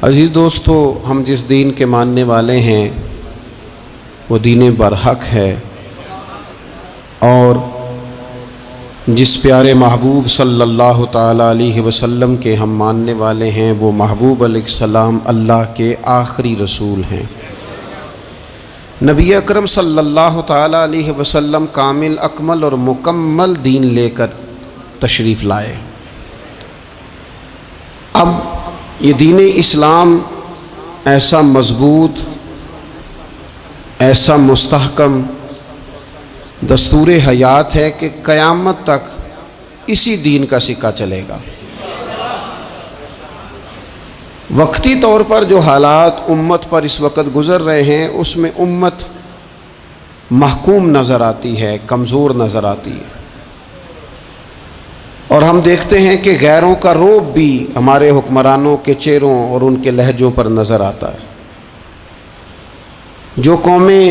अज़ीज़ दोस्तों, हम जिस दीन के मानने वाले हैं वो दीन बरहक है और जिस प्यारे महबूब सल्लल्लाहु ताला अलैहि वसल्लम के हम मानने वाले हैं वो महबूब अलैहिस्सलाम अल्लाह के आखिरी रसूल हैं। नबी अकरम सल्लल्लाहु ताला अलैहि वसल्लम कामिल अकमल और मुकम्मल दीन लेकर तशरीफ़ लाए। अब ये दीन इस्लाम ऐसा मज़बूत, ऐसा मुस्तहकम दस्तूर हयात है कि क़यामत तक इसी दीन का सिक्का चलेगा। वक्ती तौर पर जो हालात उम्मत पर इस वक्त गुज़र रहे हैं उसमें उम्मत महकूम नज़र आती है, कमज़ोर नज़र आती है और हम देखते हैं कि गैरों का रोब भी हमारे हुक्मरानों के चेहरों और उनके लहजों पर नज़र आता है। जो कौमें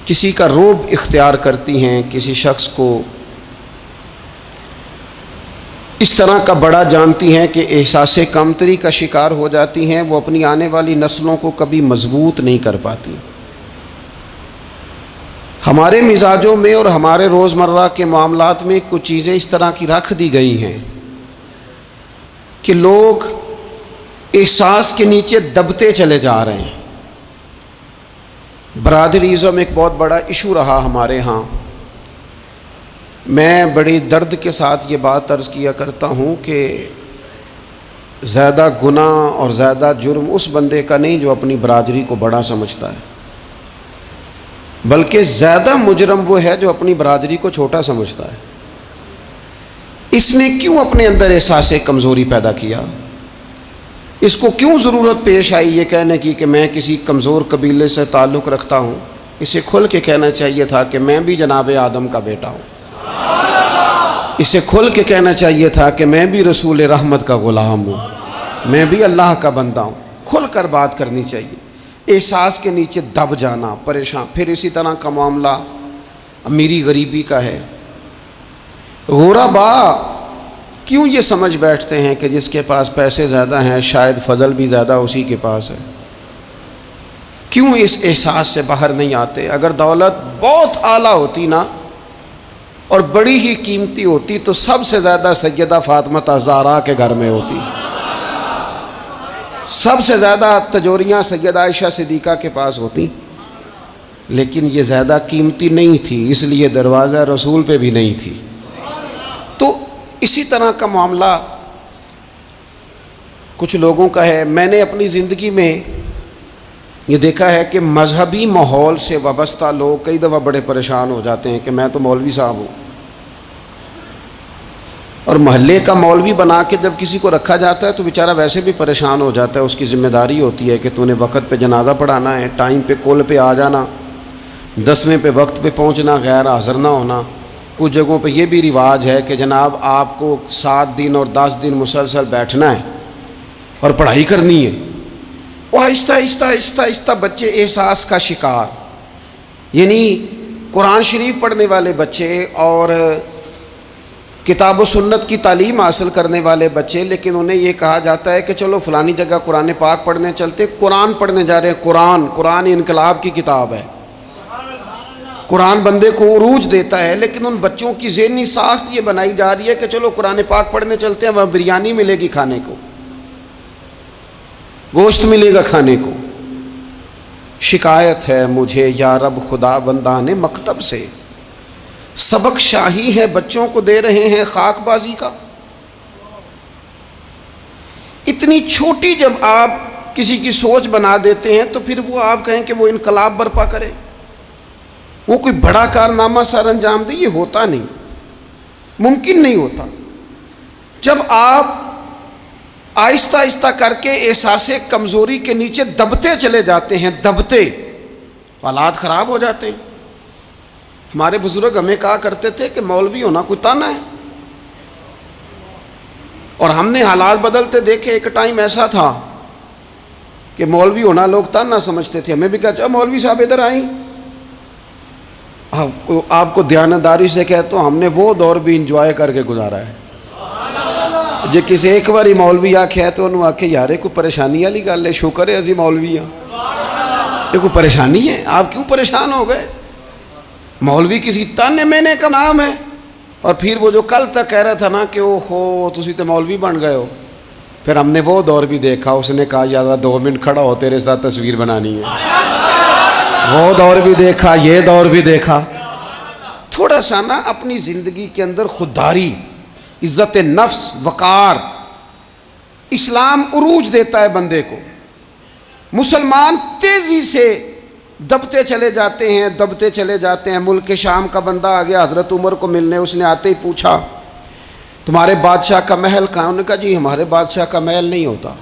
किसी का रोब इख्तियार करती हैं, किसी शख्स को इस तरह का बड़ा जानती हैं कि एहसास कमतरी का शिकार हो जाती हैं, वो अपनी आने वाली नस्लों को कभी मजबूत नहीं कर पाती। हमारे मिजाजों में और हमारे रोज़मर्रा के मामलात में कुछ चीज़ें इस तरह की रख दी गई हैं कि लोग एहसास के नीचे दबते चले जा रहे हैं। बरादरीज़म एक बहुत बड़ा इशू रहा हमारे यहाँ। मैं बड़ी दर्द के साथ ये बात अर्ज़ किया करता हूँ कि ज़्यादा गुनाह और ज़्यादा जुर्म उस बंदे का नहीं जो अपनी बरादरी को बड़ा समझता है, बल्कि ज़्यादा मुजरम वो है जो अपनी बरादरी को छोटा समझता है। इसने क्यों अपने अंदर एहसास कमज़ोरी पैदा किया? इसको क्यों ज़रूरत पेश आई ये कहने की कि मैं किसी कमज़ोर कबीले से ताल्लुक़ रखता हूँ? इसे खुल के कहना चाहिए था कि मैं भी जनाब आदम का बेटा हूँ। इसे खुल के कहना चाहिए था कि मैं भी रसूल रहमत का ग़ुलाम हूँ, मैं भी अल्लाह का बंदा हूँ। खुल कर बात करनी चाहिए। एहसास के नीचे दब जाना, परेशान। फिर इसी तरह का मामला अमीरी गरीबी का है। गुरबा क्यों ये समझ बैठते हैं कि जिसके पास पैसे ज़्यादा हैं शायद फजल भी ज़्यादा उसी के पास है? क्यों इस एहसास से बाहर नहीं आते? अगर दौलत बहुत आला होती ना और बड़ी ही कीमती होती तो सबसे ज़्यादा सैयदा फातिमा ज़हरा के घर में होती। सबसे ज़्यादा तजोरियाँ सैयदा आयशा सिद्दीक़ा के पास होती, लेकिन ये ज़्यादा कीमती नहीं थी, इसलिए दरवाज़ा रसूल पे भी नहीं थी। तो इसी तरह का मामला कुछ लोगों का है। मैंने अपनी ज़िंदगी में ये देखा है कि मजहबी माहौल से वाबस्ता लोग कई दफ़ा बड़े परेशान हो जाते हैं कि मैं तो मौलवी साहब हूँ, और महल्ले का मौलवी बना के जब किसी को रखा जाता है तो बेचारा वैसे भी परेशान हो जाता है। उसकी ज़िम्मेदारी होती है कि तूने वक्त पे जनाजा पढ़ाना है, टाइम पे कुल पे आ जाना, 10वें पे वक्त पे पहुंचना, गैर हाज़िर ना होना। कुछ जगहों पे ये भी रिवाज है कि जनाब आपको 7 दिन और 10 दिन मुसलसल बैठना है और पढ़ाई करनी है। वो आहिस्ता आहिस्ता आहिस्ता आहिस्ता बच्चे एहसास का शिकार, यानी कुरान शरीफ पढ़ने वाले बच्चे और किताब व सुन्नत की तालीम हासिल करने वाले बच्चे, लेकिन उन्हें ये कहा जाता है कि चलो फ़लानी जगह कुरान पाक पढ़ने चलते, कुरान पढ़ने जा रहे हैं। कुरान इनकलाब की किताब है, कुरान बंदे को उरूज देता है, लेकिन उन बच्चों की ज़हनी साख्त ये बनाई जा रही है कि चलो कुरान पाक पढ़ने चलते हैं, वहाँ बिरयानी मिलेगी खाने को, गोश्त मिलेगा खाने को। शिकायत है मुझे या रब खुदा बंदाने मकतब से, सबक शाही है बच्चों को दे रहे हैं खाकबाजी का। इतनी छोटी जब आप किसी की सोच बना देते हैं तो फिर वो आप कहें कि वो इनकलाब बर्पा करे, वो कोई बड़ा कारनामा सर अंजाम दे, ये होता नहीं, मुमकिन नहीं होता। जब आप आहिस्ता आहिस्ता करके एहसास कमज़ोरी के नीचे दबते चले जाते हैं, दबते, हालात ख़राब हो जाते हैं। हमारे बुजुर्ग हमें कहा करते थे कि मौलवी होना कोई ताना है, और हमने हालात बदलते देखे। एक टाइम ऐसा था कि मौलवी होना लोग ताना समझते थे। हमें भी कहा मौलवी साहब इधर आई, आपको दयानतदारी से कहता हूँ हमने वो दौर भी इंजॉय करके गुजारा है जे किसी एक बारी मौलवी आख्या तो उन्होंने आखे यार कोई परेशानी वाली गल है, शुक्र है असी मौलवी हाँ, ये कोई परेशानी है, आप क्यों परेशान हो गए? मौलवी किसी ताने मैंने का नाम है। और फिर वो जो कल तक कह रहा था ना कि ओहो तुसी तो मौलवी बन गए हो, फिर हमने वो दौर भी देखा, उसने कहा यार 2 मिनट खड़ा हो तेरे साथ तस्वीर बनानी है, वो दौर भी देखा, ये दौर भी देखा। थोड़ा सा ना अपनी ज़िंदगी के अंदर खुददारी, इज़्ज़त नफ्स, वक़ार, इस्लाम उरूज देता है बंदे को। मुसलमान तेज़ी से दबते चले जाते हैं, दबते चले जाते हैं। मुल्क के शाम का बंदा आ गया हज़रत उमर को मिलने, उसने आते ही पूछा तुम्हारे बादशाह का महल कहाँ? उन्होंने कहा जी हमारे बादशाह का महल नहीं होता,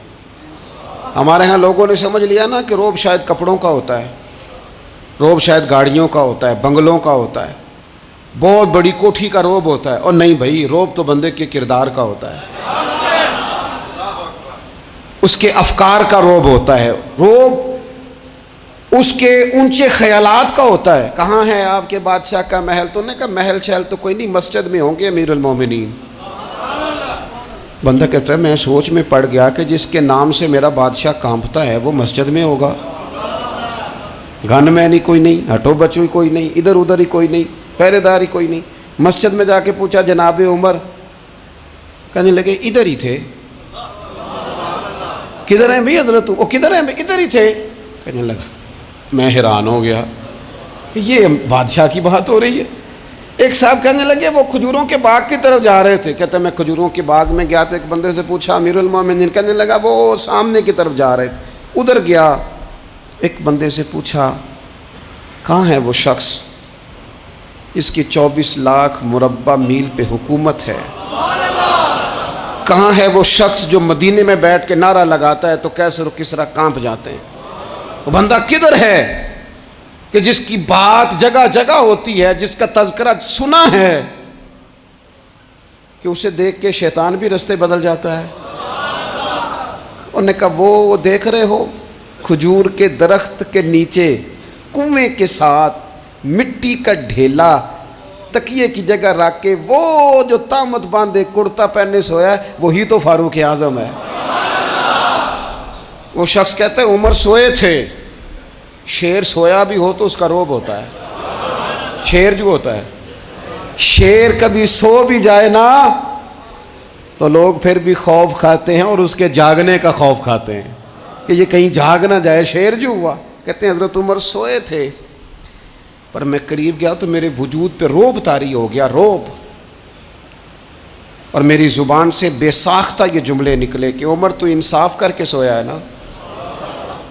हमारे यहाँ लोगों ने समझ लिया ना कि रोब शायद कपड़ों का होता है, रोब शायद गाड़ियों का होता है, बंगलों का होता है, बहुत बड़ी कोठी का रोब होता है। और नहीं भाई, रोब तो बंदे के किरदार का होता है, उसके अफकार का रोब होता है, रोब उसके ऊंचे ख्यालात का होता है। कहाँ है आपके बादशाह का महल? तो उन्होंने कहा महल शहल तो कोई नहीं, मस्जिद में होंगे अमीरुल मोमिनीन। बंदा कहता है मैं सोच में पड़ गया कि जिसके नाम से मेरा बादशाह कांपता है वो मस्जिद में होगा, गनमैन ही कोई नहीं, हटो बचो ही कोई नहीं, इधर उधर ही कोई नहीं, पहरेदार ही कोई नहीं। मस्जिद में जाके पूछा जनाब उमर, कहने लगे इधर ही थे। किधर हैं भाई हजरत? वो किधर हैं? इधर ही थे। कहने लगा, मैं हैरान हो गया, ये बादशाह की बात हो रही है। एक साहब कहने लगे वो खजूरों के बाग की तरफ जा रहे थे, कहते मैं खजूरों के बाग में गया तो एक बंदे से पूछा अमीरुल मोमिनीन, कहने लगा वो सामने की तरफ जा रहे थे, उधर गया। एक बंदे से पूछा कहाँ है वो शख्स इसकी 24 लाख मुरब्बा मील पे हुकूमत है? कहाँ है वो शख्स जो मदीने में बैठ के नारा लगाता है तो कैसर और किसरा कांप जाते हैं? वो बंदा किधर है कि जिसकी बात जगह जगह होती है, जिसका तज़किरा सुना है कि उसे देख के शैतान भी रास्ते बदल जाता है। उन्होंने कहा वो देख रहे हो खजूर के दरख्त के नीचे कुएं के साथ मिट्टी का ढेला तकिए की जगह रख के वो जो तामत बांधे कुर्ता पहने सोया है वही तो फारूक आजम है। वो शख्स कहते हैं उमर सोए थे। शेर सोया भी हो तो उसका रोब होता है। शेर जो होता है, शेर कभी सो भी जाए ना तो लोग फिर भी खौफ खाते हैं और उसके जागने का खौफ खाते हैं कि ये कहीं जाग ना जाए। शेर जो हुआ, कहते हैं हजरत उमर सोए थे पर मैं करीब गया तो मेरे वजूद पे रोब तारी हो गया, रोब। और मेरी ज़ुबान से बेसाख्ता ये जुमले निकले कि उमर तू इंसाफ करके सोया है ना,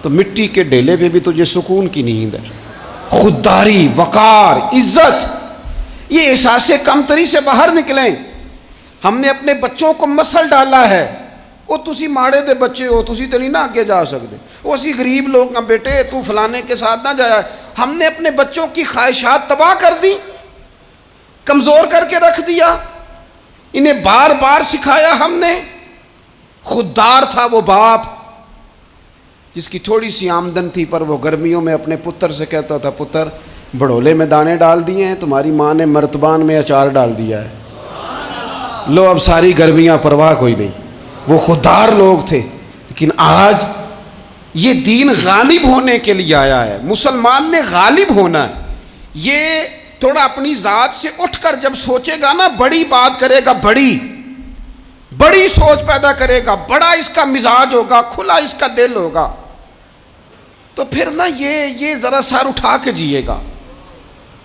तो मिट्टी के ढेले पे भी तुझे सुकून की नींद है। खुददारी, वक़ार, इज़्ज़त, ये एहसास कमतरी से बाहर निकलें। हमने अपने बच्चों को मसल डाला है, वो तुसी माड़े दे बच्चे हो, तुसी तो नहीं ना आगे जा सकते, वो असी गरीब लोग ना बेटे तू फलाने के साथ ना जाया। हमने अपने बच्चों की ख्वाहिशात तबाह कर दी, कमज़ोर करके रख दिया, इन्हें बार बार सिखाया हमने। खुददार था वो बाप जिसकी थोड़ी सी आमदन थी पर वो गर्मियों में अपने पुत्र से कहता था पुत्र बड़ोले में दाने डाल दिए हैं, तुम्हारी माँ ने मर्तबान में अचार डाल दिया है, लो अब सारी गर्मियाँ परवाह कोई नहीं। वो खुददार लोग थे। लेकिन आज ये दीन गालिब होने के लिए आया है, मुसलमान ने गालिब होना है। ये थोड़ा अपनी ज़ात से उठकर जब सोचेगा ना, बड़ी बात करेगा, बड़ी बड़ी सोच पैदा करेगा, बड़ा इसका मिजाज होगा, खुला इसका दिल होगा, तो फिर ना ये ज़रा सर उठा के जिएगा।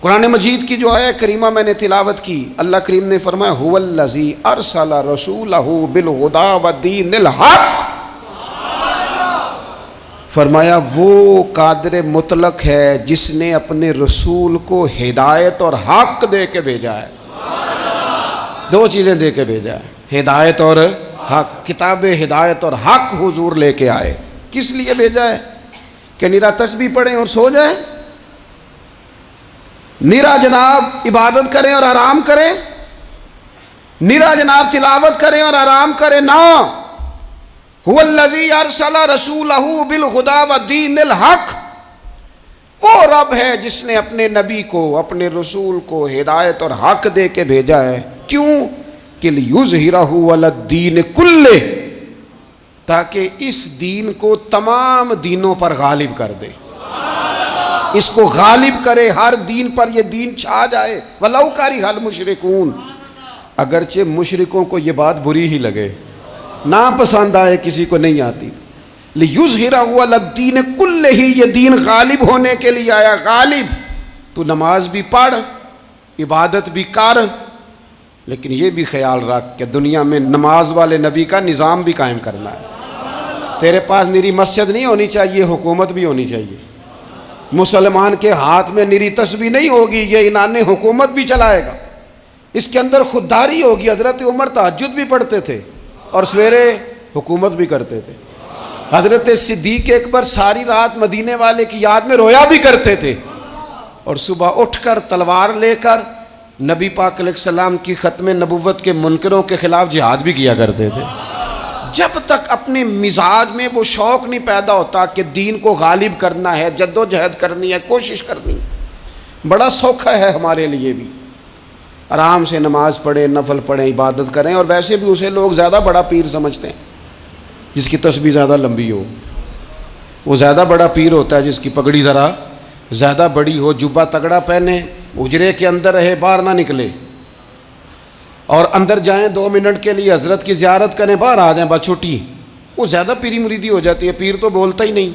कुरान मजीद की जो आयत करीमा मैंने तिलावत की, अल्लाह करीम ने फरमाया हुवल्लज़ी अरसला रसूलहू बिलहुदा व दीनिल हक़, फरमाया वो कादिर मुतलक है जिसने अपने रसूल को हिदायत और हक़ दे के भेजा है। दो चीज़ें दे के भेजा है, हिदायत और हक़। किताब हिदायत और हक़ हुजूर लेके आए। किस लिए भेजा है? कि निरा तस्बीह पढ़ें और सो जाएं, निरा जनाब इबादत करें और आराम करें, निरा जनाब तिलावत करें और आराम करें ना। हुवल्लज़ी अरसला रसूलहू बिलहुदा व दीनिल हक़, वो रब है जिसने अपने नबी को, अपने रसूल को हिदायत और हक़ दे के भेजा है। क्यों? कि लियुज़हिरहु अलद्दीन कुल्ले, ताकि इस दीन को तमाम दीनों पर गालिब कर दे, इसको गालिब करे, हर दीन पर ये दीन छा जाए। वलौ करिहल मुशरिकून, अगरचे मुशरिकों को ये बात बुरी ही लगे, ना पसंद आए, किसी को नहीं आती। लियुज़हिरहु अलद्दीन कुल्ले ही, ये दीन गालिब होने के लिए आया। गालिब, तू नमाज भी पढ़, इबादत भी कर, लेकिन ये भी ख्याल रख कि दुनिया में नमाज वाले नबी का निज़ाम भी कायम करना है। तेरे पास निरी मस्जिद नहीं होनी चाहिए, हुकूमत भी होनी चाहिए। मुसलमान के हाथ में निरी तस्बीह नहीं होगी, ये इनाने हुकूमत भी चलाएगा। इसके अंदर खुददारी होगी। हज़रत उमर तहज्जुद भी पढ़ते थे और सवेरे हुकूमत भी करते थे। हज़रत सिद्दीक़ अकबर सारी रात मदीने वाले की याद में रोया भी करते थे और सुबह उठकर तलवार लेकर नबी पाक अलैहिस्सलाम की ख़त्म नबुव्वत के मुनकरों के ख़िलाफ़ जिहाद भी किया करते थे। जब तक अपने मिजाज में वो शौक़ नहीं पैदा होता कि दीन को गालिब करना है, जद्दोजहद करनी है, कोशिश करनी है। बड़ा सौखा है हमारे लिए भी, आराम से नमाज पढ़ें, नफल पढ़ें, इबादत करें। और वैसे भी उसे लोग ज़्यादा बड़ा पीर समझते हैं जिसकी तस्बीह ज़्यादा लंबी हो। वो ज़्यादा बड़ा पीर होता है जिसकी पगड़ी ज़रा ज़्यादा बड़ी हो, जुब्बा तगड़ा पहने, उजरे के अंदर रहे, बाहर ना निकले, और अंदर जाएं 2 मिनट के लिए हजरत की ज़ियारत करें, बाहर आ जाएं, बस छुट्टी। वो ज़्यादा पीरी मुरीदी हो जाती है। पीर तो बोलता ही नहीं।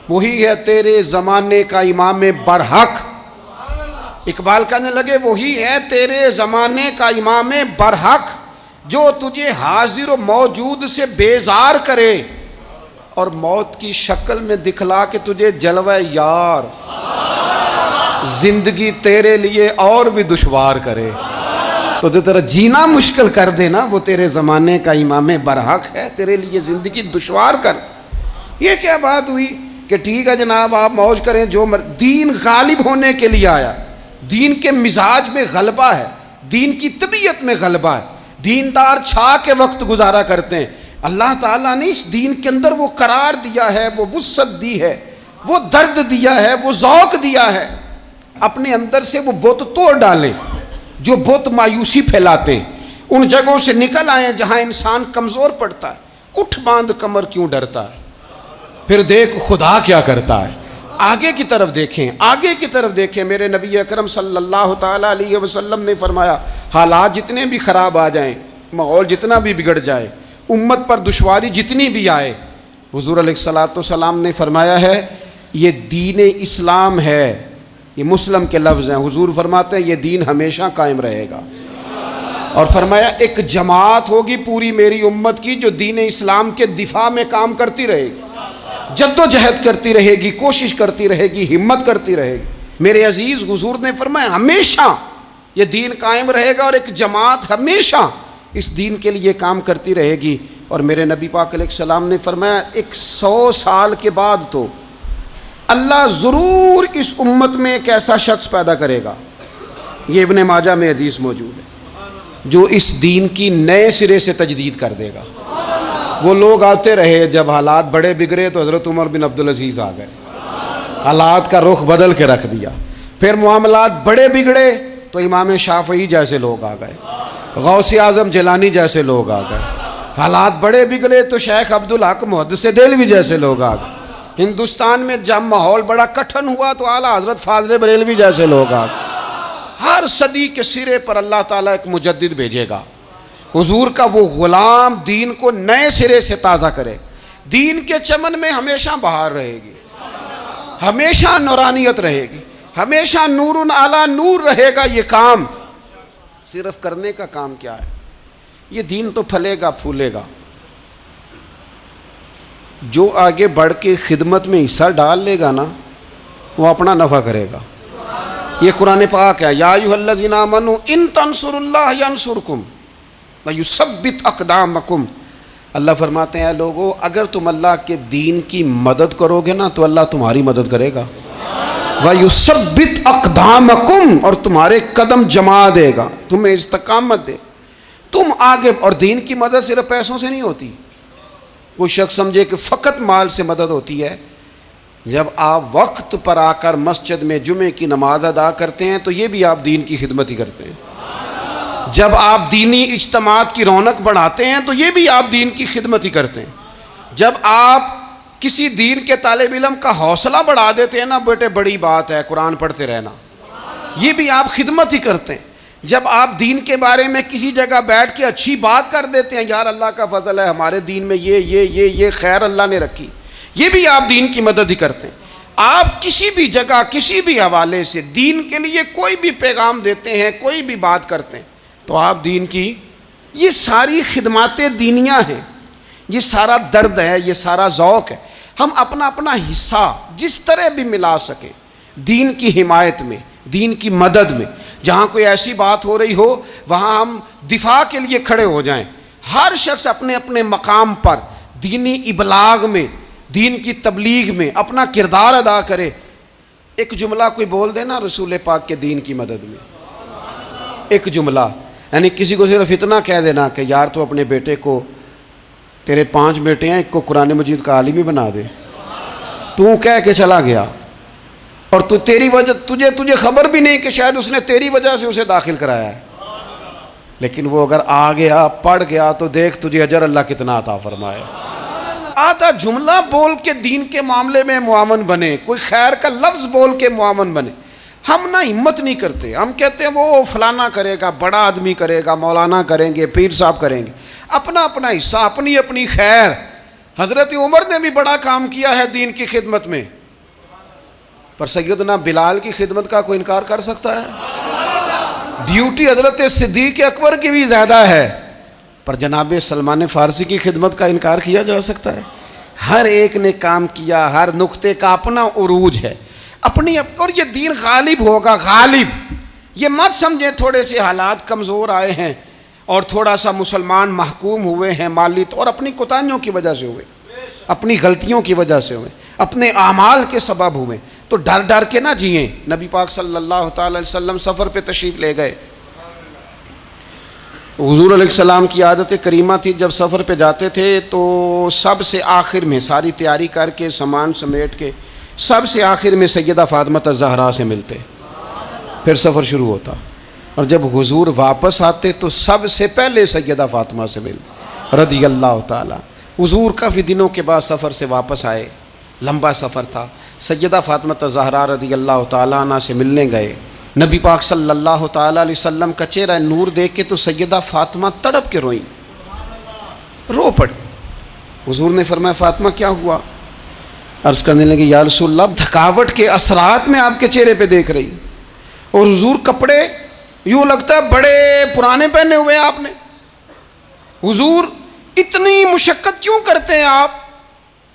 वही है तेरे ज़माने का इमाम बरहक। इकबाल कहने लगे वही है तेरे ज़माने का इमाम बरहक, जो तुझे हाजिर व मौजूद से बेजार करे और मौत की शक्ल में दिखला के तुझे जलवा यार, जिंदगी तेरे लिए और भी दुश्वार करे। तो जो तेरा जीना मुश्किल कर देना, वो तेरे ज़माने का इमाम बरहक है, तेरे लिए ज़िंदगी दुश्वार कर। ये क्या बात हुई कि ठीक है जनाब आप मौज करें जो दीन गालिब होने के लिए आया। दीन के मिजाज में गलबा है, दीन की तबीयत में गलबा है। दीनदार छा के वक्त गुजारा करते हैं। अल्लाह ताला ने इस दीन के अंदर वो करार दिया है, वो वुस्सत दी है, वो दर्द दिया है, वो ज़ौक़ दिया है। अपने अंदर से वो बुत तोड़ डालें जो बुत मायूसी फैलाते हैं। उन जगहों से निकल आए जहाँ इंसान कमज़ोर पड़ता है। उठ बांध कमर क्यों डरता है, फिर देख खुदा क्या करता है। आगे की तरफ देखें, आगे की तरफ देखें। मेरे नबी अकरम सल्लल्लाहु ताला अलैहि वसल्लम ने फरमाया, हालात जितने भी ख़राब आ जाएं, माहौल जितना भी बिगड़ जाए, उम्मत पर दुश्वारी जितनी भी आए, हुज़ूर अलैहिस्सलातु वस्सलाम ने फरमाया है ये दीन इस्लाम है। ये मुस्लिम के लफ्ज़ हैं। हुजूर फरमाते हैं ये दीन हमेशा कायम रहेगा। और फरमाया एक जमात होगी पूरी मेरी उम्मत की जो दीन इस्लाम के दिफा में काम करती रहेगी, जद्दोजहद करती रहेगी, कोशिश करती रहेगी, हिम्मत करती रहेगी। मेरे अजीज़, हुजूर ने फरमाया हमेशा ये दीन कायम रहेगा और एक जमात हमेशा इस दीन के लिए काम करती रहेगी। और मेरे नबी पाक अलैहिस्सलाम ने फरमाया 100 साल के बाद तो अल्लाह ज़रूर इस उम्मत में एक ऐसा शख्स पैदा करेगा, ये इब्ने माजा में हदीस मौजूद है, जो इस दीन की नए सिरे से तजदीद कर देगा। वो लोग आते रहे, जब हालात बड़े बिगड़े तो हज़रत उमर बिन अब्दुल अज़ीज़ आ गए, हालात का रुख बदल के रख दिया। फिर मामलात बड़े बिगड़े तो इमाम शाफ़ई जैसे लोग आ गए, गौसे आज़म जिलानी जैसे लोग आ गए। हालात बड़े बिगड़े तो शेख अब्दुल हक मुहद्दिस देलवी जैसे लोग आ गए। हिंदुस्तान में जब माहौल बड़ा कठिन हुआ तो आला हज़रत फाज़िल बरेलवी जैसे लोग आ गए। हर सदी के सिरे पर अल्लाह ताला एक मुजद्दिद भेजेगा। हुजूर का वो ग़ुलाम दीन को नए सिरे से ताज़ा करे। दीन के चमन में हमेशा बहार रहेगी, हमेशा नूरानियत रहेगी, हमेशा नूरुन आला नूर रहेगा। ये काम सिर्फ करने का काम क्या है, ये दीन तो फलेगा फूलेगा। जो आगे बढ़ के खिदमत में हिस्सा डाल लेगा ना, वो अपना नफ़ा करेगा। ये कुरान पाक है, या अय्युहल्लज़ीना आमनू इन तंसुरुल्लाह यंसुरकुम व युसब्बित अक़दामकुम। अल्लाह फरमाते हैं लोगों, अगर तुम अल्लाह के दीन की मदद करोगे ना तो अल्लाह तुम्हारी मदद करेगा। व युसब्बित अक़दामकुम, और तुम्हारे कदम जमा देगा, तुम्हें इस्तिक़ामत दे, तुम आगे। और दीन की मदद सिर्फ पैसों से नहीं होती। कोई शख्स समझे कि फ़कत माल से मदद होती है। जब आप वक्त पर आकर मस्जिद में जुमे की नमाज अदा करते हैं तो ये भी आप दीन की खिदमत ही करते हैं। जब आप दीनी इज्तिमात की रौनक बढ़ाते हैं तो ये भी आप दीन की खिदमत ही करते हैं। जब आप किसी दीन के तालिब इल्म का हौसला बढ़ा देते हैं ना, बेटे बड़ी बात है कुरान पढ़ते रहना, ये भी आप खिदमत ही करते हैं। जब आप दीन के बारे में किसी जगह बैठ के अच्छी बात कर देते हैं, यार अल्लाह का फजल है हमारे दीन में ये खैर अल्लाह ने रखी, ये भी आप दीन की मदद ही करते हैं। आप किसी भी जगह किसी भी हवाले से दीन के लिए कोई भी पैगाम देते हैं, कोई भी बात करते हैं, तो आप दीन की ये सारी खिदमतें दीनियाँ हैं, ये सारा दर्द है, ये सारा ज़ौक़ है। हम अपना अपना हिस्सा जिस तरह भी मिला सके दीन की हिमायत में, दीन की मदद में। जहाँ कोई ऐसी बात हो रही हो वहाँ हम दिफा के लिए खड़े हो जाएं। हर शख्स अपने अपने मकाम पर दीनी इबलाग में, दीन की तबलीग में अपना किरदार अदा करे। एक जुमला कोई बोल देना रसूल पाक के दीन की मदद में, एक जुमला, यानी किसी को सिर्फ इतना कह देना कि यार तो अपने बेटे को, तेरे 5 बेटे हैं, एक को कुरान मजीद का आलिम ही बना दे। तू कह के चला गया और तू तेरी वजह तुझे खबर भी नहीं कि शायद उसने तेरी वजह से उसे दाखिल कराया है, लेकिन वो अगर आ गया पढ़ गया तो देख तुझे अजर अल्लाह कितना अता फरमाए। आधा जुमला बोल के दीन के मामले में मुआवन बने, कोई खैर का लफ्ज़ बोल के मुआवन बने। हम ना हिम्मत नहीं करते, हम कहते हैं वो फलाना करेगा, बड़ा आदमी करेगा, मौलाना करेंगे, पीर साहब करेंगे। अपना अपना हिस्सा, अपनी अपनी खैर। हज़रत उमर ने भी बड़ा काम किया है दीन की खिदमत में, पर सैयदना बिलाल की खिदमत का कोई इनकार कर सकता है? ड्यूटी हज़रत सिद्दीक़ अकबर की भी ज़्यादा है, पर जनाब सलमान फ़ारसी की खिदमत का इनकार किया जा सकता है? हर एक ने काम किया, हर नुक्ते का अपना उरूज है, अपनी और ये दीन गालिब होगा, गालिब। ये मत समझें थोड़े से हालात कमज़ोर आए हैं और थोड़ा सा मुसलमान महकूम हुए हैं माली तौर, अपनी कोताहियों की वजह से हुए, अपनी गलतियों की वजह से हुए, अपने आमाल के सबब हुए, तो डर डर के ना जिए। नबी पाक सल्लल्लाहु अलैहि वसल्लम सफ़र पे तशरीफ़ ले गए। हुज़ूर अलैहिस्सलाम की आदत करीमा थी, जब सफ़र पे जाते थे तो सबसे आखिर में सारी तैयारी करके सामान समेट के सबसे आखिर में सैयदा फ़ातिमा ज़हरा से मिलते, फिर सफ़र शुरू होता। और जब हुज़ूर वापस आते तो सबसे पहले सैयदा फ़ातिमा से मिलते रज़ियल्लाहु ताला। हुज़ूर काफ़ी दिनों के बाद सफ़र से वापस आए, लंबा सफ़र था। सैयदा फ़ातिमा ज़हरा रज़ियल्लाहु ताला अन्हा से मिलने गए। नबी पाक सल्लल्लाहु ताला अलैहि वसल्लम का चेहरा नूर देख के तो सैयदा फ़ातिमा तड़प के रोईं, रो पड़ी। हुज़ूर ने फरमाया फ़ातिमा क्या हुआ? अर्ज़ करने लगे या रसूलल्लाह, थकावट के असरात में आपके चेहरे पे देख रही, और हुज़ूर कपड़े यूँ लगता है बड़े पुराने पहने हुए हैं आपने। हुज़ूर इतनी मुशक्क़त क्यों करते हैं आप,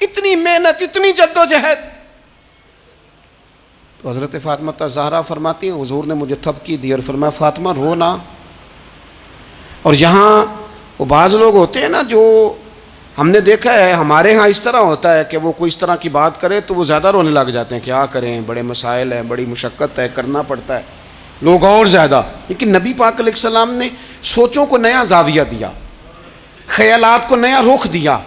इतनी मेहनत, इतनी जद्दोजहद? तो हज़रत फ़ातिमा ज़हरा फरमाती हैं हुज़ूर ने मुझे थपकी दी और फरमाया फ़ातिमा रो ना। और यहाँ वो बाज़ लोग होते हैं ना, जो हमने देखा है हमारे यहाँ इस तरह होता है कि वो कोई इस तरह की बात करे तो वो ज़्यादा रोने लग जाते हैं, क्या करें, बड़े मसाइल हैं, बड़ी मुशक्क़त है, करना पड़ता है, लोग और ज़्यादा। लेकिन नबी पाक अलैहिस्सलाम ने सोचों को नया जाविया दिया, ख़यालात को नया रुख दिया,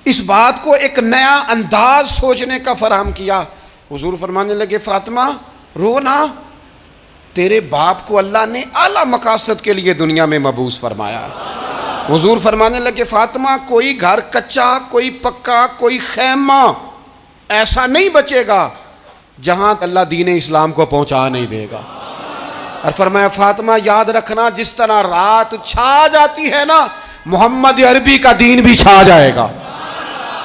इस बात को एक नया अंदाज सोचने का फराहम किया। हुज़ूर फरमाने लगे फ़ातिमा रो ना, तेरे बाप को अल्लाह ने आला मकासद के लिए दुनिया में मबूस फरमाया। हुज़ूर फरमाने लगे फ़ातिमा कोई घर कच्चा, कोई पक्का, कोई खैमा ऐसा नहीं बचेगा जहां अल्लाह दीन इस्लाम को पहुंचा नहीं देगा। और फरमाया फ़ातिमा याद रखना, जिस तरह रात छा जाती है ना, मोहम्मद अरबी का दीन भी छा जाएगा,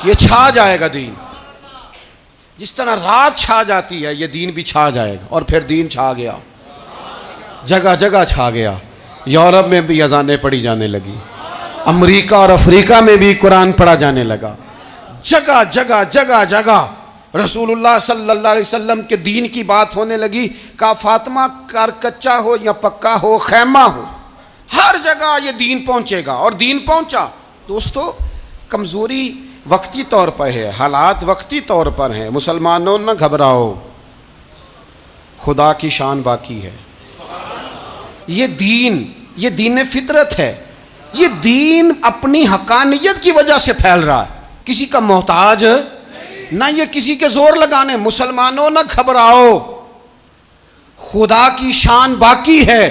ये छा जाएगा दीन। जिस तरह रात छा जाती है ये दीन भी छा जाएगा। और फिर दीन छा गया, जगह जगह छा गया। यूरोप में भी अज़ानें पढ़ी जाने लगी, अमेरिका और अफ्रीका में भी कुरान पढ़ा जाने लगा, जगह जगह जगह जगह रसूलुल्लाह सल्लल्लाहु अलैहि वसल्लम के दीन की बात होने लगी। कहा फ़ातिमा घर कच्चा हो या पक्का हो, खैमा हो, हर जगह ये दीन पहुँचेगा। और दीन पहुँचा। दोस्तों कमज़ोरी वक्ती तौर पर है, हालात वक्ती तौर पर हैं। मुसलमानों न घबराओ, खुदा की शान बाकी है। ये दीन फितरत है, ये दीन अपनी हकानियत की वजह से फैल रहा है, किसी का मोहताज ना ये किसी के जोर लगाने। मुसलमानों न घबराओ, खुदा की शान बाकी है।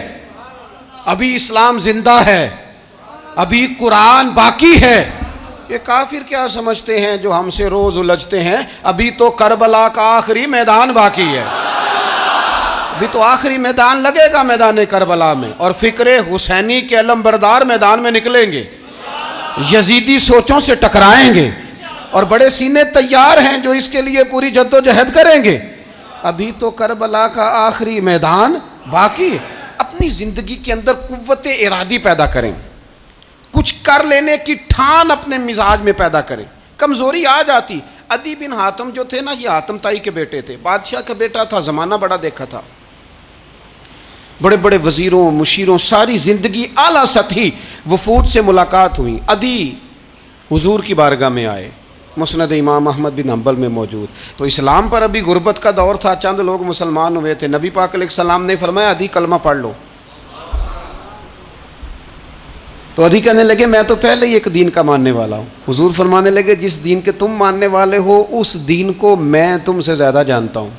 अभी इस्लाम जिंदा है, अभी कुरान बाकी है। ये काफिर क्या समझते हैं जो हमसे रोज उलझते हैं, अभी तो करबला का आखिरी मैदान बाकी है, अभी तो आखिरी मैदान लगेगा मैदान करबला में, और फिक्रे हुसैनी के अलमबरदार मैदान में निकलेंगे, यजीदी सोचों से टकराएंगे, और बड़े सीने तैयार हैं जो इसके लिए पूरी जद्दोजहद करेंगे। अभी तो करबला का आखिरी मैदान बाकी है। अपनी जिंदगी के अंदर कुव्वत इरादी पैदा करें, कुछ कर लेने की ठान अपने मिजाज में पैदा करें। कमजोरी आ जाती। अदी बिन हातम जो थे ना, ये हातम ताई के बेटे थे, बादशाह का बेटा था, जमाना बड़ा देखा था, बड़े बड़े वजीरों मुशीरों, सारी जिंदगी आला सतही वफूद से मुलाकात हुई। अदी हुजूर की बारगाह में आए, मुस्नद इमाम अहमद बिन हंबल में मौजूद। तो इस्लाम पर अभी गुर्बत का दौर था, चंद लोग मुसलमान हुए थे। नबी पाक अलैहिस्सलाम ने फरमाया अदी कलमा पढ़ लो। तो अदी कहने लगे मैं तो पहले ही एक दीन का मानने वाला हूँ। हुजूर फरमाने लगे जिस दीन के तुम मानने वाले हो उस दीन को मैं तुमसे ज़्यादा जानता हूँ।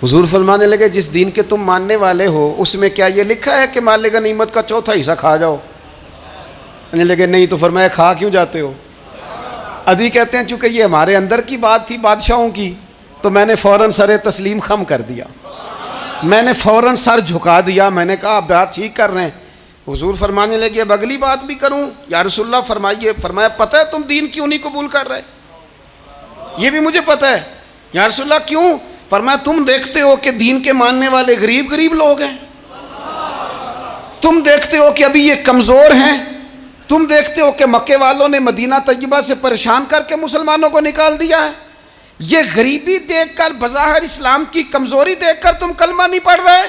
हुजूर फरमाने लगे जिस दीन के तुम मानने वाले हो उसमें क्या ये लिखा है कि मालिक गनीमत का चौथा हिस्सा खा जाओ? कहने लगे नहीं। तो फरमाया खा क्यों जाते हो? अदी कहते हैं चूँकि ये हमारे अंदर की बात थी बादशाहों की, तो मैंने फ़ौरन सर तस्लीम खम कर दिया, मैंने फ़ौरन सर झुका दिया। मैंने कहा आप बात ठीक कर रहे हैं। हुजूर फरमाने लगे अब अगली बात भी करूं या रसूलुल्लाह फरमाइए। फरमाया पता है तुम दीन क्यों नहीं कबूल कर रहे? ये भी मुझे पता है। या रसूलुल्लाह क्यों? फरमाया तुम देखते हो कि दीन के मानने वाले गरीब गरीब लोग हैं, तुम देखते हो कि अभी ये कमज़ोर हैं, तुम देखते हो कि मक्के वालों ने मदीना तैयबा से परेशान करके मुसलमानों को निकाल दिया है। ये गरीबी देखकर, बज़ाहिर इस्लाम की कमज़ोरी देखकर तुम कलमा नहीं पढ़ रहे।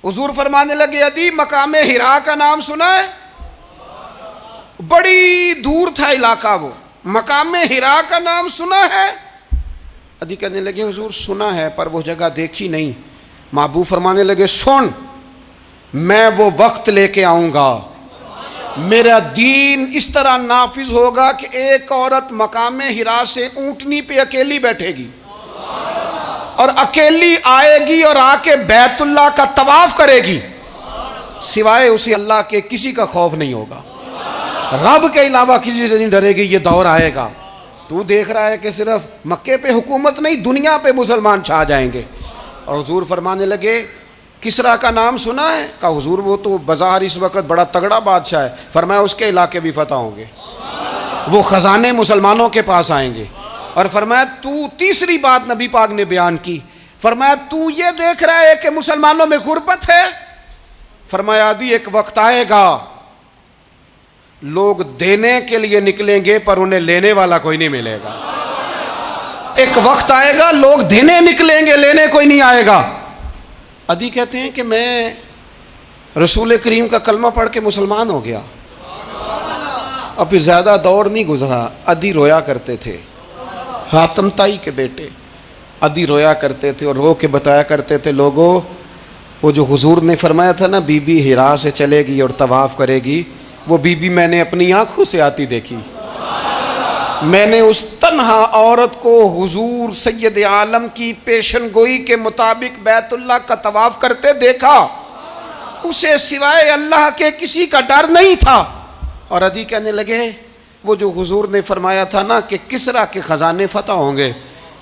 हुजूर फरमाने लगे अदी मकामे हिरा का नाम सुना है? बड़ी दूर था इलाका वो, मकामे हिरा का नाम सुना है? अदी कहने लगे हुजूर सुना है पर वो जगह देखी नहीं। महबूब फरमाने लगे सुन, मैं वो वक्त लेके आऊँगा, मेरा दीन इस तरह नाफिज होगा कि एक औरत मकामे हिरा से ऊँटनी पे अकेली बैठेगी और अकेली आएगी और आके बैतुल्लाह का तवाफ करेगी, सिवाय उसे अल्लाह के किसी का खौफ नहीं होगा, रब के अलावा किसी से नहीं डरेगी। ये दौर आएगा। तू देख रहा है कि सिर्फ मक्के पे हुकूमत नहीं दुनिया पे मुसलमान छा जाएंगे। और हुजूर फरमाने लगे किसरा का नाम सुना है? कहा हुजूर वो तो बाजार इस वक्त बड़ा तगड़ा बादशाह है। फरमाया उसके इलाके भी फतह होंगे, वो खजाने मुसलमानों के पास आएंगे। और फरमाया तू, तीसरी बात नबी पाक ने बयान की, फरमाया तू ये देख रहा है कि मुसलमानों में गुर्बत है? फरमाया आदि एक वक्त आएगा लोग देने के लिए निकलेंगे पर उन्हें लेने वाला कोई नहीं मिलेगा। एक वक्त आएगा लोग देने निकलेंगे, लेने कोई नहीं आएगा। अदी कहते हैं कि मैं रसूल करीम का कलमा पढ़ के मुसलमान हो गया। अब फिर ज़्यादा दौर नहीं गुजरा, अदी रोया करते थे, हातम ताई के बेटे अदी रोया करते थे और रो के बताया करते थे लोगों वो जो हुजूर ने फरमाया था ना बीबी हिरा से चलेगी और तवाफ़ करेगी, वो बीबी मैंने अपनी आँखों से आती देखी। मैंने उस तन्हा औरत को हुजूर सैयद आलम की पेशन गोई के मुताबिक बैतुल्लाह का तवाफ़ करते देखा, उसे सिवाय अल्लाह के किसी का डर नहीं था। और अदी कहने लगे वो जो हुजूर ने फरमाया था ना कि किसरा के ख़जाने फ़तह होंगे,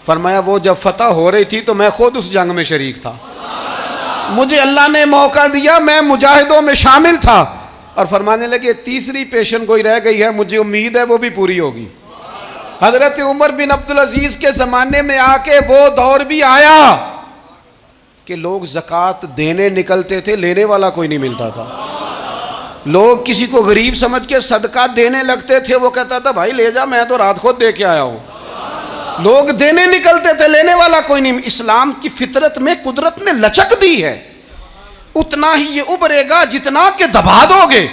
फरमाया वो जब फ़तह हो रही थी तो मैं खुद उस जंग में शरीक था, मुझे अल्लाह ने मौका दिया, मैं मुजाहिदों में शामिल था। और फरमाने लगे तीसरी पेशन गोई रह गई है, मुझे उम्मीद है वो भी पूरी होगी। हज़रत उमर बिन अब्दुल अजीज़ के ज़माने में आके वो दौर भी आया कि लोग ज़कात देने निकलते थे, लेने वाला कोई नहीं मिलता था। लोग किसी को गरीब समझ के सदका देने लगते थे, वो कहता था भाई ले जा, मैं तो रात खुद दे के आया हूँ। लोग देने निकलते थे, लेने वाला कोई नहीं। इस्लाम की फितरत में कुदरत ने लचक दी है, उतना ही ये उभरेगा जितना के दबा दोगे।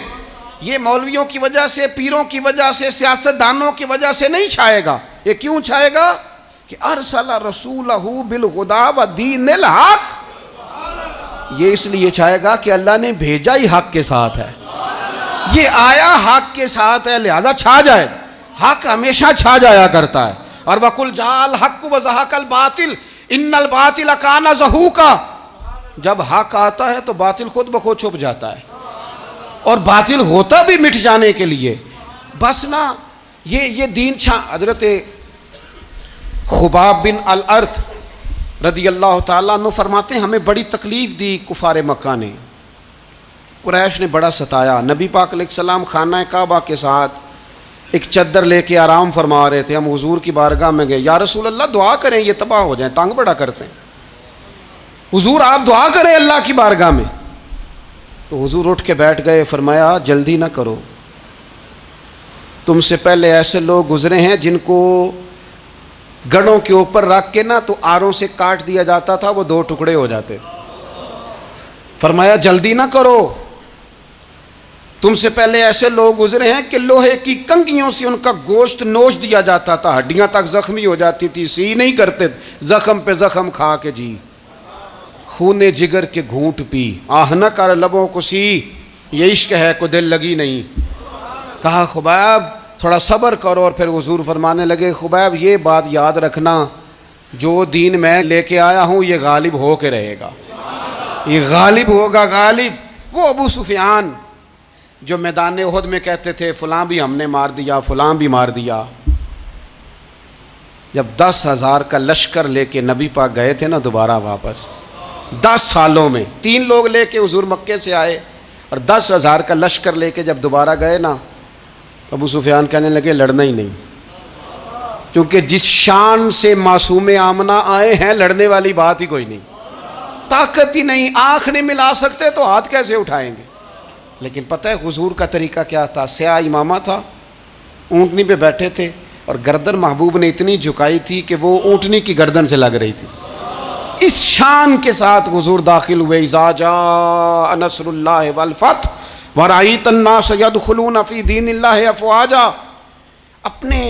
ये मौलवियों की वजह से, पीरों की वजह से, सियासतदानों की वजह से नहीं छाएगा। ये क्यों छाएगा कि अरसला रसूलहू बिल हुदा व दीनिल हक, ये इसलिए छाएगा कि अल्लाह ने भेजा ही हक के साथ है, ये आया हक के साथ है, लिहाजा छा जाए। हक हमेशा छा जाया करता है। और वकुल जाल हक व ज़हकल बातिल इन्नल बातिल काना ज़हूका, जब हक आता है तो बातिल खुद ब खुद छुप जाता है, और बातिल होता भी मिट जाने के लिए। बस ना ये दीन हजरत खुबाब बिन अल अर्थ रदी अल्लाह ताला अन्हु फरमाते हैं, हमें बड़ी तकलीफ़ दी कुफार मक्का ने, कुरैश ने बड़ा सताया। नबी पाक अलैहिस्सलाम खाना काबा के साथ एक चद्दर लेके आराम फरमा रहे थे। हम हुजूर की बारगाह में गए, या रसूल अल्लाह दुआ करें ये तबाह हो जाए, तंग बड़ा करते हैं, हुजूर आप दुआ करें अल्लाह की बारगाह में। तो हुजूर उठ के बैठ गए, फरमाया जल्दी ना करो, तुमसे पहले ऐसे लोग गुजरे हैं जिनको गढ़ों के ऊपर रख के ना तो आरों से काट दिया जाता था, वो 2 टुकड़े हो जाते थे। फरमाया जल्दी ना करो, तुमसे पहले ऐसे लोग गुजरे हैं कि लोहे की कंगियों से उनका गोश्त नोच दिया जाता था, हड्डियां तक जख्मी हो जाती थी, सी नहीं करते, जख्म पे जख्म खा के जी, खूने जिगर के घूंट पी, आह न कर लबों को सी, ये इश्क है को दिल लगी नहीं। कहा खुबैब थोड़ा सब्र करो, और फिर हुजूर फरमाने लगे, खुबैब ये बात याद रखना, जो दीन मैं लेके आया हूँ ये गालिब हो के रहेगा, ये गालिब होगा, गालिब। वो अबू सुफियान जो मैदान उहद में कहते थे फ़लाँ भी हमने मार दिया, फ़लाँ भी मार दिया, जब 10,000 का लश्कर लेके नबी पाक गए थे ना दोबारा वापस, 10 सालों में 3 लोग लेके हुजूर मक्के से आए, और 10,000 का लश्कर लेके जब दोबारा गए ना, अबू सुफियान कहने लगे लड़ना ही नहीं, क्योंकि जिस शान से मासूम आमना आए हैं लड़ने वाली बात ही कोई नहीं, ताकत ही नहीं, आँख नहीं मिला सकते तो हाथ कैसे उठाएंगे। लेकिन पता है हुजूर का तरीका क्या था, स्याह इमामा था, ऊँटनी पे बैठे थे, और गर्दन महबूब ने इतनी झुकाई थी कि वो ऊँटनी की गर्दन से लग रही थी। इस शान के साथ हुजूर दाखिल हुए, इज़ा जाअ नस्रुल्लाहि वल फथ व रअयतन नास यदखुलून फी दीनिल्लाहि अफ़वाजा। अपने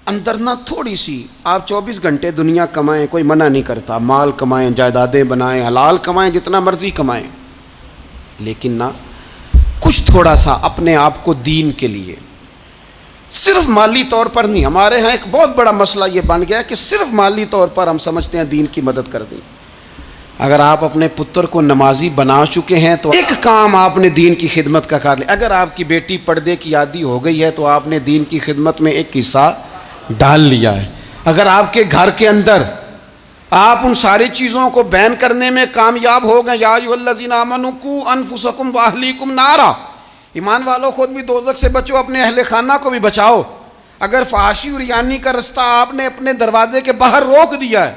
अंदर ना थोड़ी सी आप 24 घंटे दुनिया कमाएं, कोई मना नहीं करता, माल कमाएं, जायदादें बनाएं, हलाल कमाएं, जितना मर्जी कमाएं, लेकिन ना कुछ थोड़ा सा अपने आप को दीन के लिए, सिर्फ माली तौर पर नहीं। हमारे यहाँ एक बहुत बड़ा मसला ये बन गया कि सिर्फ माली तौर पर हम समझते हैं दीन की मदद कर दी। अगर आप अपने पुत्र को नमाजी बना चुके हैं तो एक काम आपने दीन की खिदमत का कर लिया। अगर आपकी बेटी पर्दे की आदी हो गई है तो आपने दीन की खिदमत में एक हिस्सा डाल लिया है। अगर आपके घर के अंदर आप उन सारी चीज़ों को बैन करने में कामयाब हो गए, या अय्युहल्लज़ीना आमनू कू अनफुसकुम व अहलीकुम नारा, ईमान वालों खुद भी दोज़ख से बचो, अपने अहले खाना को भी बचाओ। अगर फहाशी और यानी का रास्ता आपने अपने दरवाजे के बाहर रोक दिया है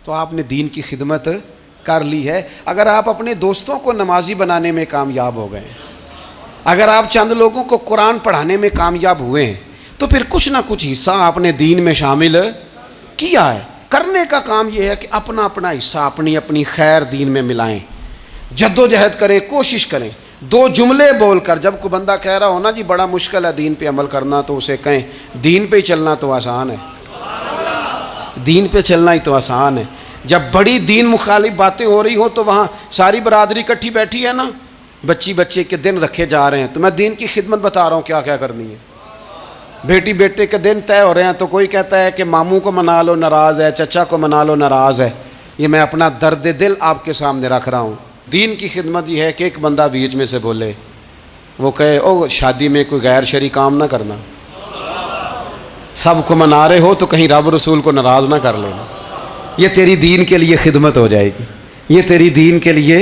तो आपने दीन की खिदमत कर ली है। अगर आप अपने दोस्तों को नमाजी बनाने में कामयाब हो गए, अगर आप चंद लोगों को कुरान पढ़ाने में कामयाब हुए हैं, तो फिर कुछ ना कुछ हिस्सा आपने दीन में शामिल किया है। करने का काम यह है कि अपना अपना हिस्सा, अपनी अपनी खैर दीन में मिलाएं, जद्दोजहद करें, कोशिश करें। 2 जुमले बोलकर, जब कोई बंदा कह रहा हो ना जी बड़ा मुश्किल है दीन पे अमल करना, तो उसे कहें दीन पे ही चलना तो आसान है, दीन पे चलना ही तो आसान है। जब बड़ी दीन मुखालिफ बातें हो रही हो तो वहाँ सारी बरादरी इकट्ठी बैठी है ना, बच्चे के दिन रखे जा रहे हैं, तो मैं दीन की खिदमत बता रहा हूँ क्या क्या करनी है। बेटी बेटे के दिन तय हो रहे हैं, तो कोई कहता है कि मामू को मना लो नाराज़ है, चचा को मना लो नाराज़ है। ये मैं अपना दर्द दिल आपके सामने रख रहा हूँ। दीन की खिदमत ये है कि एक बंदा बीच में से बोले, वो कहे ओ शादी में कोई गैर शरी काम ना करना, सबको मना रहे हो तो कहीं रब रसूल को नाराज़ ना कर लेना। ये तेरी दीन के लिए खिदमत हो जाएगी, ये तेरी दीन के लिए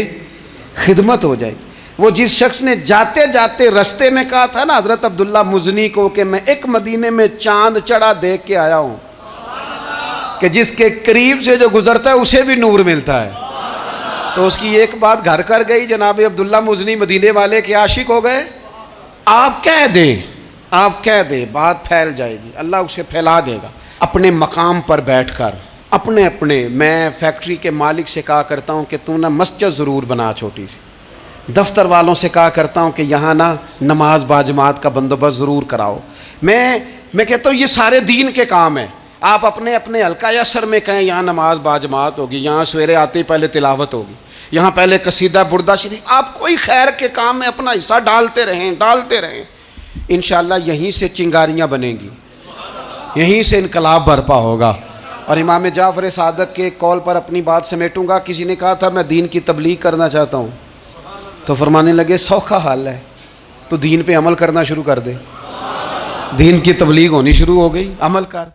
खिदमत हो जाएगी। वो जिस शख्स ने जाते जाते रास्ते में कहा था ना हज़रत अब्दुल्ला मुज़नी को कि मैं एक मदीने में चांद चढ़ा देख के आया हूँ कि जिसके करीब से जो गुजरता है उसे भी नूर मिलता है, तो उसकी एक बात घर कर गई, जनाब अब्दुल्ला मुज़नी मदीने वाले के आशिक हो गए। आप कह दें, आप कह दें, बात फैल जाएगी, अल्लाह उसे फैला देगा। अपने मकाम पर बैठकर अपने अपने, मैं फैक्ट्री के मालिक से कहा करता हूँ कि तू ना मस्जिद ज़रूर बना छोटी सी, दफ्तर वालों से कहा करता हूँ कि यहाँ ना नमाज बाजमात का बंदोबस्त ज़रूर कराओ। मैं कहता हूँ ये सारे दीन के काम हैं। आप अपने अपने हल्का या असर में कहें यहाँ नमाज बाजमात होगी, यहाँ सवेरे आते ही पहले तिलावत होगी, यहाँ पहले कसीदा बुर्दा शरीफ, आप कोई खैर के काम में अपना हिस्सा डालते रहें। इंशाअल्लाह यहीं से चिंगारियाँ बनेंगी, यहीं से इनकलाब बरपा होगा और इमाम जाफ़र सादक के कॉल पर अपनी बात समेटूंगा। किसी ने कहा था मैं दीन की तबलीग करना चाहता हूँ, तो फरमाने लगे सौखा हाल है, तो दीन पे अमल करना शुरू कर दे। दीन की तबलीग होनी शुरू हो गई, अमल कर।